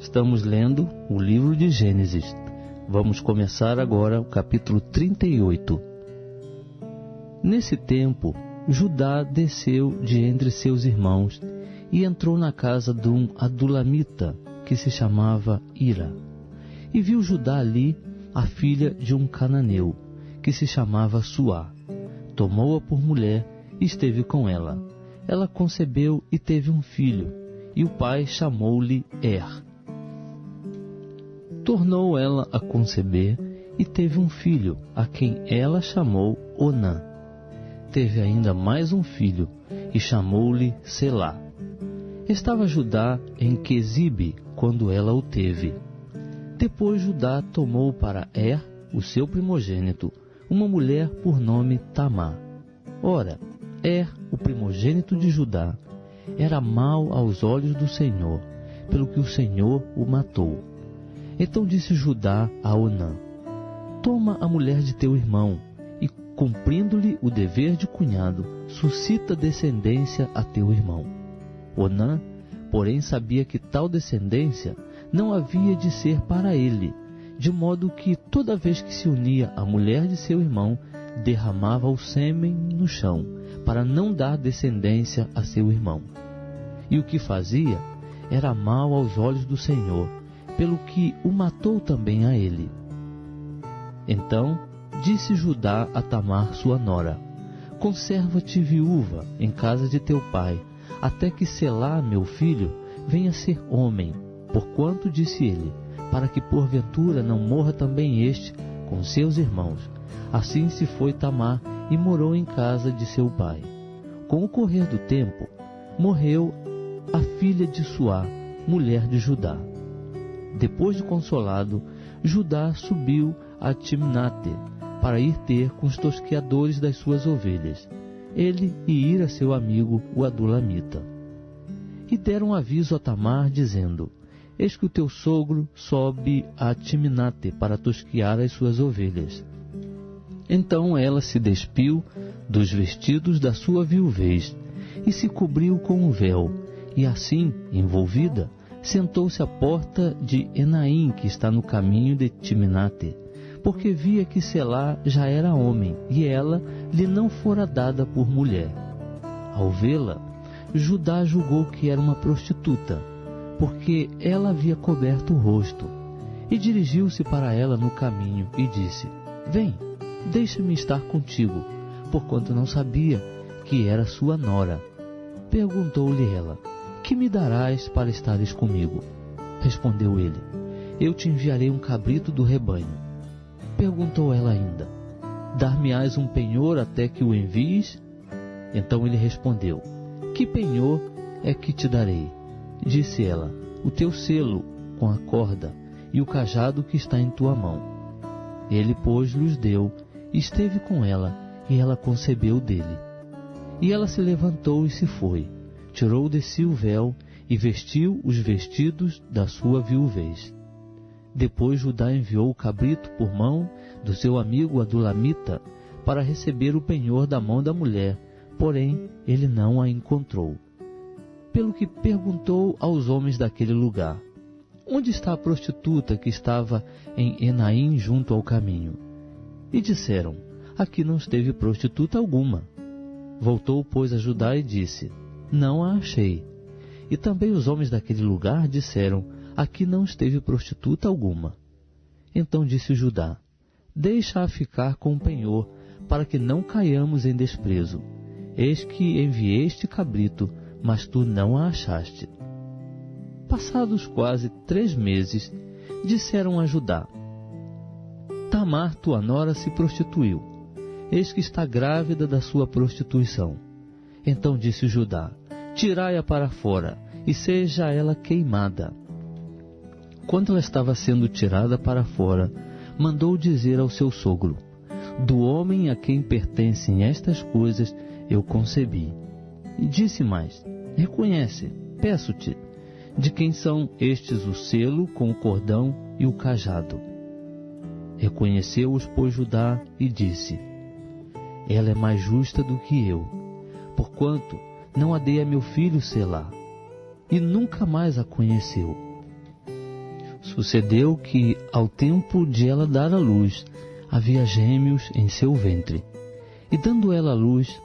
Estamos lendo o livro de Gênesis. Vamos começar agora o capítulo 38. Nesse tempo, Judá desceu de entre seus irmãos e entrou na casa de um adulamita que se chamava Hira. E viu Judá ali a filha de um cananeu que se chamava Suá. Tomou-a por mulher e esteve com ela. Ela concebeu e teve um filho, e o pai chamou-lhe Tornou ela a conceber e teve um filho, a quem ela chamou Onã. Teve ainda mais um filho e chamou-lhe Selá. Estava Judá em Quezibe quando ela o teve. Depois Judá tomou para o seu primogênito, uma mulher por nome Tamar. Ora, o primogênito de Judá, era mau aos olhos do Senhor, pelo que o Senhor o matou. Então disse Judá a Onã: Toma a mulher de teu irmão, e, cumprindo-lhe o dever de cunhado, suscita descendência a teu irmão. Onã, porém, sabia que tal descendência não havia de ser para ele, de modo que toda vez que se unia à mulher de seu irmão, derramava o sêmen no chão, para não dar descendência a seu irmão. E o que fazia era mal aos olhos do Senhor, pelo que o matou também a ele. Então disse Judá a Tamar sua nora: Conserva-te viúva em casa de teu pai, até que Selá, meu filho, venha ser homem, porquanto, disse ele, para que porventura não morra também este com seus irmãos. Assim se foi Tamar e morou em casa de seu pai. Com o correr do tempo, morreu a filha de Suá, mulher de Judá. Depois de consolado, Judá subiu a Timnate para ir ter com os tosqueadores das suas ovelhas, ele e Hira seu amigo, o adulamita. E deram aviso a Tamar, dizendo: Eis que o teu sogro sobe a Timnate para tosquear as suas ovelhas. Então ela se despiu dos vestidos da sua viuvez e se cobriu com um véu, e assim, envolvida, sentou-se à porta de Enaim, que está no caminho de Timnate, porque via que Selá já era homem, e ela lhe não fora dada por mulher. Ao vê-la, Judá julgou que era uma prostituta, porque ela havia coberto o rosto, e dirigiu-se para ela no caminho, e disse: Vem, deixa-me estar contigo, porquanto não sabia que era sua nora. Perguntou-lhe ela: Que me darás para estares comigo? Respondeu ele: Eu te enviarei um cabrito do rebanho. Perguntou ela ainda: Dar-me-ás um penhor até que o envies? Então ele respondeu: Que penhor é que te darei? Disse ela: O teu selo com a corda e o cajado que está em tua mão. Ele, pois, lhes deu, e esteve com ela, e ela concebeu dele. E ela se levantou e se foi. Tirou de si o véu e vestiu os vestidos da sua viuvez. Depois Judá enviou o cabrito por mão do seu amigo adulamita para receber o penhor da mão da mulher, porém ele não a encontrou. Pelo que perguntou aos homens daquele lugar: Onde está a prostituta que estava em Enaim junto ao caminho? E disseram: Aqui não esteve prostituta alguma. Voltou, pois, a Judá e disse: Não a achei. E também os homens daquele lugar disseram: Aqui não esteve prostituta alguma. Então disse Judá: Deixa-a ficar com o penhor, para que não caiamos em desprezo. Eis que enviei este cabrito, mas tu não a achaste. Passados quase 3 meses, disseram a Judá: Tamar, tua nora, se prostituiu. Eis que está grávida da sua prostituição. Então disse Judá: Tirai-a para fora, e seja ela queimada. Quando ela estava sendo tirada para fora, mandou dizer ao seu sogro: Do homem a quem pertencem estas coisas eu concebi. E disse mais: Reconhece, peço-te, de quem são estes o selo com o cordão e o cajado. Reconheceu-os, pois, Judá, e disse: Ela é mais justa do que eu, porquanto não a dei a meu filho Selá, e nunca mais a conheceu. Sucedeu que, ao tempo de ela dar à luz, havia gêmeos em seu ventre. E dando ela à luz,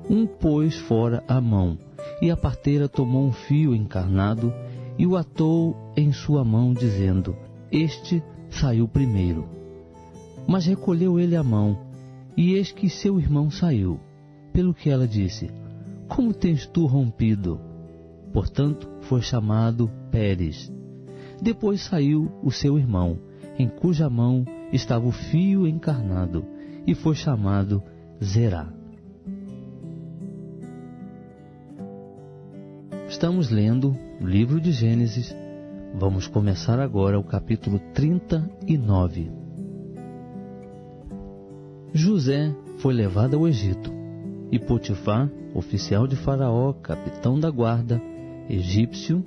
um pôs fora a mão, e a parteira tomou um fio encarnado e o atou em sua mão, dizendo: Este saiu primeiro. Mas recolheu ele a mão, e eis que seu irmão saiu. Pelo que ela disse: Como tens tu rompido? Portanto, foi chamado Pérez. Depois saiu o seu irmão, em cuja mão estava o fio encarnado, e foi chamado Zerá. Estamos lendo o livro de Gênesis. Vamos começar agora o capítulo 39. José foi levado ao Egito, e Potifar, oficial de Faraó, capitão da guarda, egípcio,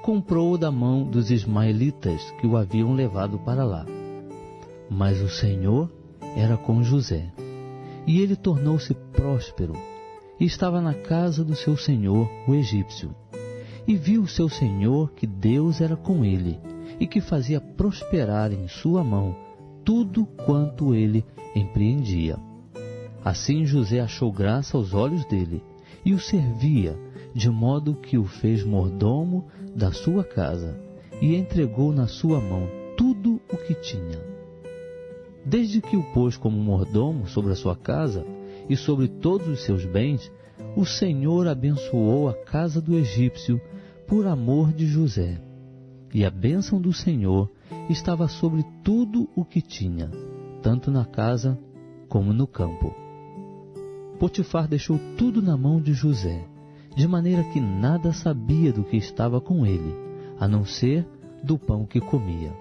comprou-o da mão dos ismaelitas que o haviam levado para lá. Mas o Senhor era com José, e ele tornou-se próspero, e estava na casa do seu senhor, o egípcio. E viu o seu senhor que Deus era com ele, e que fazia prosperar em sua mão tudo quanto ele empreendia. Assim José achou graça aos olhos dele, e o servia, de modo que o fez mordomo da sua casa, e entregou na sua mão tudo o que tinha. Desde que o pôs como mordomo sobre a sua casa e sobre todos os seus bens, o Senhor abençoou a casa do egípcio por amor de José. E a bênção do Senhor estava sobre tudo o que tinha, tanto na casa como no campo. Potifar deixou tudo na mão de José, de maneira que nada sabia do que estava com ele, a não ser do pão que comia.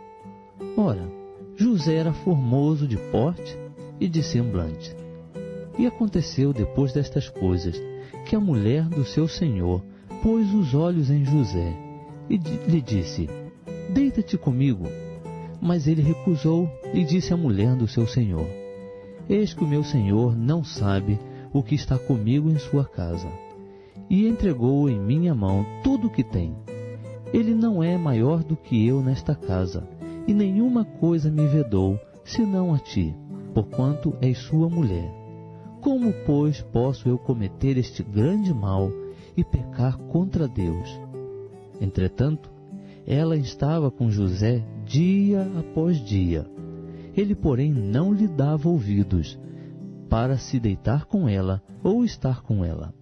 Ora, José era formoso de porte e de semblante. E aconteceu depois destas coisas, que a mulher do seu senhor pôs os olhos em José e lhe disse: Deita-te comigo. Mas ele recusou e disse à mulher do seu senhor: Eis que o meu senhor não sabe o que está comigo em sua casa, e entregou em minha mão tudo o que tem. Ele não é maior do que eu nesta casa, e nenhuma coisa me vedou, senão a ti, porquanto és sua mulher. Como, pois, posso eu cometer este grande mal e pecar contra Deus? Entretanto, ela estava com José dia após dia. Ele, porém, não lhe dava ouvidos para se deitar com ela ou estar com ela.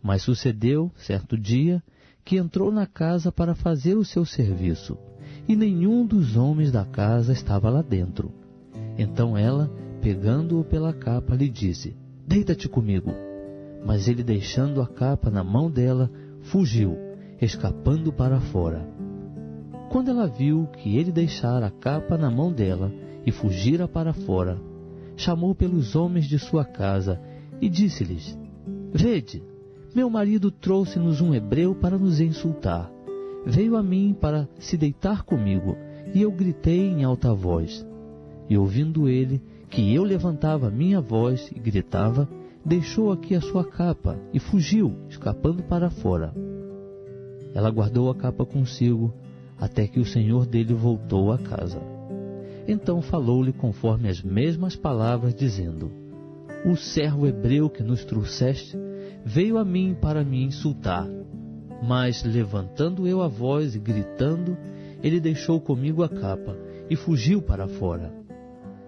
Mas sucedeu, certo dia, que entrou na casa para fazer o seu serviço, e nenhum dos homens da casa estava lá dentro. Então ela, pegando-o pela capa, lhe disse: Deita-te comigo. Mas ele, deixando a capa na mão dela, fugiu, escapando para fora. Quando ela viu que ele deixara a capa na mão dela e fugira para fora, chamou pelos homens de sua casa e disse-lhes: Vede, meu marido trouxe-nos um hebreu para nos insultar. Veio a mim para se deitar comigo, e eu gritei em alta voz. E ouvindo ele que eu levantava minha voz e gritava, deixou aqui a sua capa e fugiu, escapando para fora. Ela guardou a capa consigo, até que o senhor dele voltou à casa. Então falou-lhe conforme as mesmas palavras, dizendo: O servo hebreu que nos trouxeste veio a mim para me insultar. Mas, levantando eu a voz e gritando, ele deixou comigo a capa e fugiu para fora.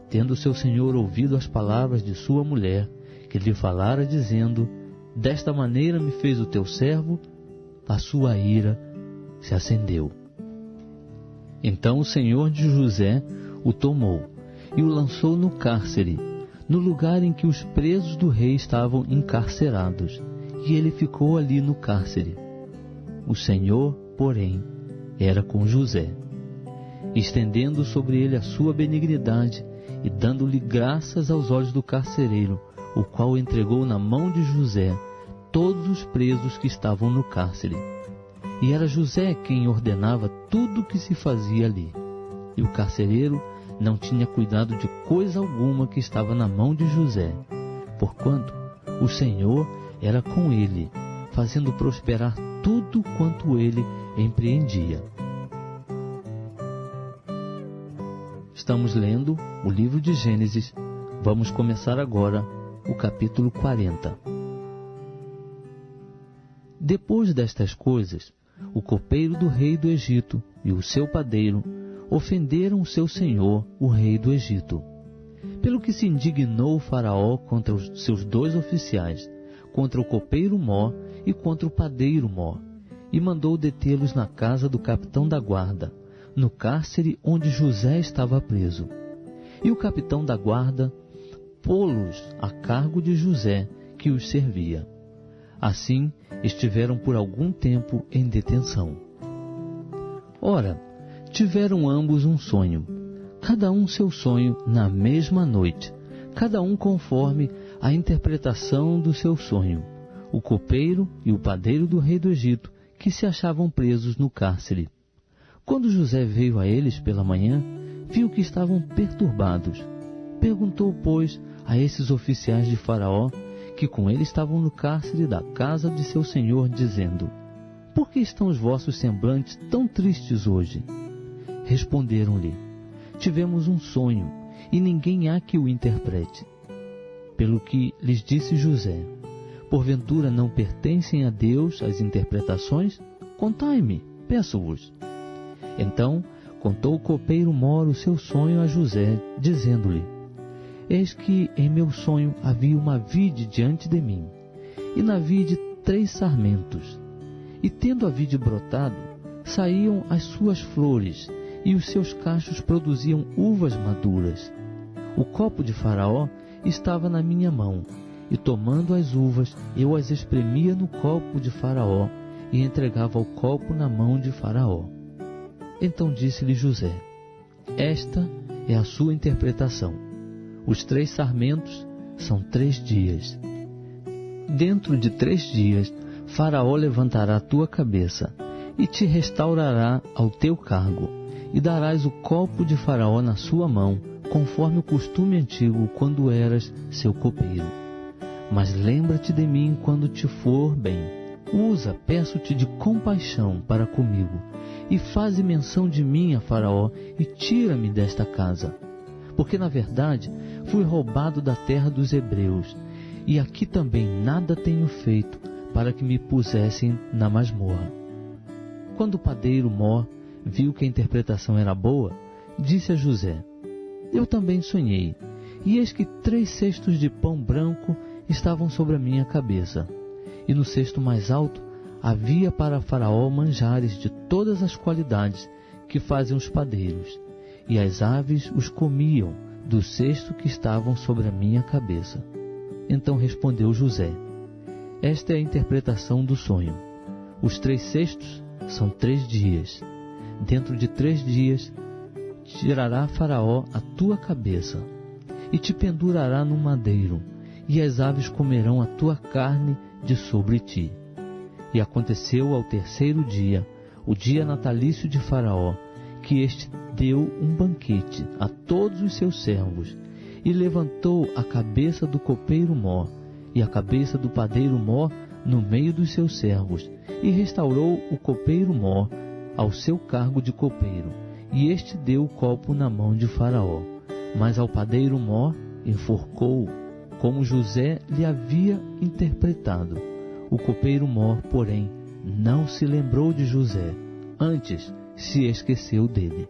Tendo seu senhor ouvido as palavras de sua mulher, que lhe falara, dizendo: Desta maneira me fez o teu servo, a sua ira se acendeu. Então o senhor de José o tomou e o lançou no cárcere, no lugar em que os presos do rei estavam encarcerados, e ele ficou ali no cárcere. O Senhor, porém, era com José, estendendo sobre ele a sua benignidade e dando-lhe graças aos olhos do carcereiro, o qual entregou na mão de José todos os presos que estavam no cárcere. E era José quem ordenava tudo o que se fazia ali. E o carcereiro não tinha cuidado de coisa alguma que estava na mão de José, porquanto o Senhor era com ele, fazendo prosperar tudo quanto ele empreendia. Estamos lendo o livro de Gênesis. Vamos começar agora o capítulo 40. Depois destas coisas, o copeiro do rei do Egito e o seu padeiro ofenderam o seu senhor, o rei do Egito. Pelo que se indignou o faraó contra os seus 2 oficiais, contra o copeiro Mó e contra o padeiro Mó, e mandou detê-los na casa do capitão da guarda, no cárcere onde José estava preso. E o capitão da guarda pô-los a cargo de José, que os servia. Assim, estiveram por algum tempo em detenção. Ora, tiveram ambos um sonho, cada um seu sonho na mesma noite, cada um conforme a interpretação do seu sonho, o copeiro e o padeiro do rei do Egito, que se achavam presos no cárcere. Quando José veio a eles pela manhã, viu que estavam perturbados. Perguntou, pois, a esses oficiais de Faraó, que com ele estavam no cárcere da casa de seu senhor, dizendo: Por que estão os vossos semblantes tão tristes hoje? Responderam-lhe: Tivemos um sonho, e ninguém há que o interprete. Pelo que lhes disse José: Porventura não pertencem a Deus as interpretações? Contai-me, peço-vos. Então contou o copeiro Mó o seu sonho a José, dizendo-lhe: Eis que em meu sonho havia uma vide diante de mim, e na vide 3 sarmentos. E tendo a vide brotado, saíam as suas flores, e os seus cachos produziam uvas maduras. O copo de Faraó estava na minha mão, e tomando as uvas, eu as espremia no copo de Faraó, e entregava o copo na mão de Faraó. Então disse-lhe José: Esta é a sua interpretação. Os 3 sarmentos são 3 dias. Dentro de 3 dias, Faraó levantará a tua cabeça, e te restaurará ao teu cargo, e darás o copo de Faraó na sua mão, conforme o costume antigo, quando eras seu copeiro. Mas lembra-te de mim quando te for bem. Usa, peço-te, de compaixão para comigo, e faze menção de mim a Faraó, e tira-me desta casa. Porque, na verdade, fui roubado da terra dos hebreus, e aqui também nada tenho feito para que me pusessem na masmorra. Quando o padeiro Mó viu que a interpretação era boa, disse a José: Eu também sonhei, e eis que 3 cestos de pão branco estavam sobre a minha cabeça, e no cesto mais alto havia para Faraó manjares de todas as qualidades que fazem os padeiros, e as aves os comiam do cesto que estavam sobre a minha cabeça. Então respondeu José: Esta é a interpretação do sonho. Os 3 cestos são 3 dias. Dentro de 3 dias tirará Faraó a tua cabeça, e te pendurará no madeiro, e as aves comerão a tua carne de sobre ti. E aconteceu ao 3º dia, o dia natalício de Faraó, que este deu um banquete a todos os seus servos, e levantou a cabeça do copeiro Mó, e a cabeça do padeiro Mó no meio dos seus servos, e restaurou o copeiro Mó ao seu cargo de copeiro, e este deu o copo na mão de Faraó. Mas ao padeiro Mó enforcou, como José lhe havia interpretado. O copeiro Mó, porém, não se lembrou de José, antes se esqueceu dele.